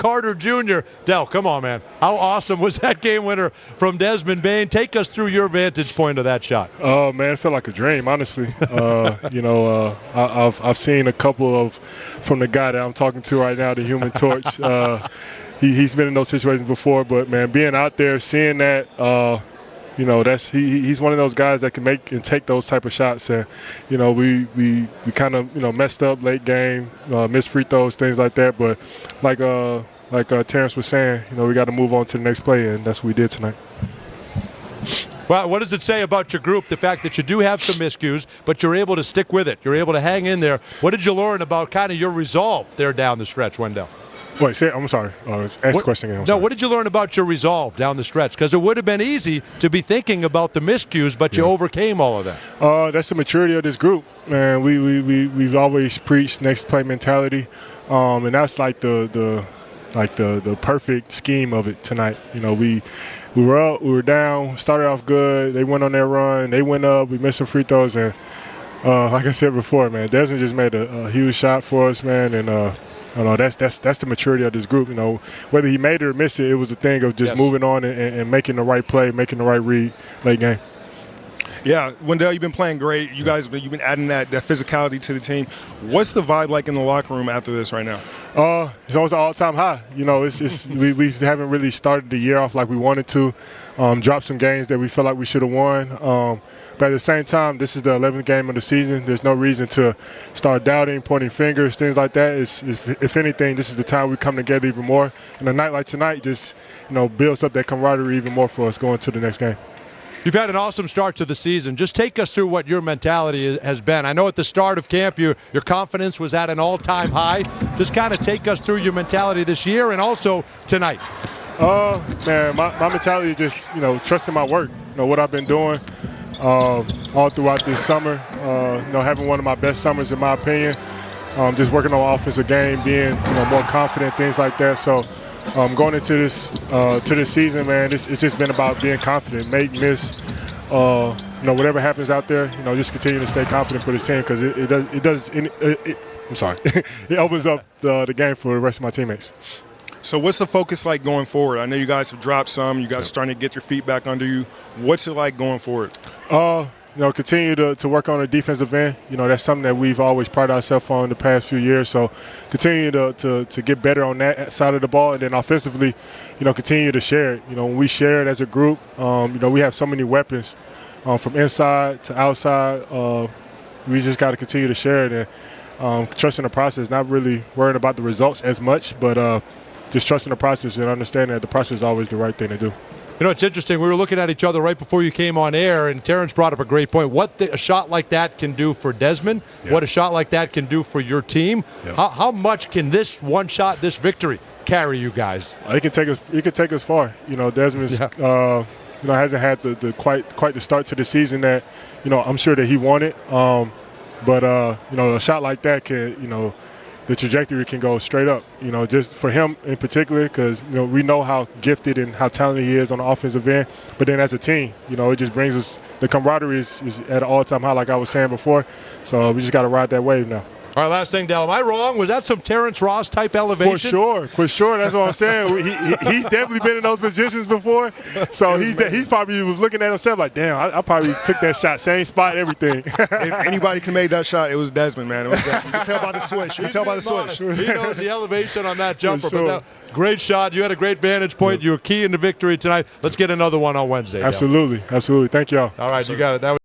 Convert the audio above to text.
Carter Jr. Dell, come on, man. How awesome was that game winner from Desmond Bain? Take us through your vantage point of that shot. Oh, man, it felt like a dream, honestly. I've seen a couple of from the guy that I'm talking to right now, the Human Torch. He's been in those situations before, but, man, being out there, seeing that, he's one of those guys that can make and take those type of shots. And, we kind of, messed up late game, missed free throws, things like that. But like Terrence was saying, we got to move on to the next play, and that's what we did tonight. Well, what does it say about your group, the fact that you do have some miscues, but you're able to stick with it? You're able to hang in there. What did you learn about kind of your resolve there down the stretch, Wendell? Wait, I'm sorry. Ask the question again. No, what did you learn about your resolve down the stretch? Because it would have been easy to be thinking about the miscues, but you overcame all of that. That's the maturity of this group, man. We've always preached next play mentality, and that's like the perfect scheme of it tonight. We were up, we were down, started off good. They went on their run, they went up, we missed some free throws, and like I said before, man, Desmond just made a huge shot for us, man, and. That's the maturity of this group. Whether he made it or missed it, it was a thing of just moving on and making the right play, making the right read late game. Yeah, Wendell, you've been playing great. You've been adding that physicality to the team. What's the vibe like in the locker room after this right now? It's almost an all-time high. We haven't really started the year off like we wanted to. Dropped some games that we felt like we should have won. But at the same time, this is the 11th game of the season. There's no reason to start doubting, pointing fingers, things like that. If anything, this is the time we come together even more. And a night like tonight just, builds up that camaraderie even more for us going to the next game. You've had an awesome start to the season. Just take us through what your mentality has been. I know at the start of camp, your confidence was at an all-time high. Just kind of take us through your mentality this year and also tonight. Man, my mentality is just, trusting my work, what I've been doing. All throughout this summer, having one of my best summers in my opinion. Just working on offensive game, being more confident, things like that. So going into this season, man, it's just been about being confident, make, miss, whatever happens out there, just continue to stay confident for this team because I'm sorry, it opens up the game for the rest of my teammates. So what's the focus like going forward? I know you guys have dropped some. You guys are starting to get your feet back under you. What's it like going forward? Continue to work on the defensive end. That's something that we've always prided ourselves on the past few years. So continue to get better on that side of the ball. And then offensively, continue to share it. When we share it as a group, we have so many weapons from inside to outside. We just got to continue to share it and trusting the process, not really worrying about the results as much, but just trusting the process and understanding that the process is always the right thing to do. It's interesting. We were looking at each other right before you came on air, and Terrence brought up a great point. What a shot like that can do for Desmond, what a shot like that can do for your team. How much can this one shot, this victory, carry you guys? It can take us far. Desmond's hasn't had the quite the start to the season that I'm sure that he wanted. But a shot like that can the trajectory can go straight up, just for him in particular because, we know how gifted and how talented he is on the offensive end. But then as a team, it just brings us – the camaraderie is at an all-time high like I was saying before. So we just got to ride that wave now. All right, last thing, Dell. Am I wrong? Was that some Terrence Ross type elevation? For sure. That's what I'm saying. He's definitely been in those positions before. So he's probably was looking at himself like, damn, I probably took that shot, same spot, everything. If anybody can make that shot, it was Desmond, man. You can tell by the switch. He knows the elevation on that jumper. Sure. But great shot. You had a great vantage point. You were key in the victory tonight. Let's get another one on Wednesday. Absolutely. Thank y'all. All right, you got it. That was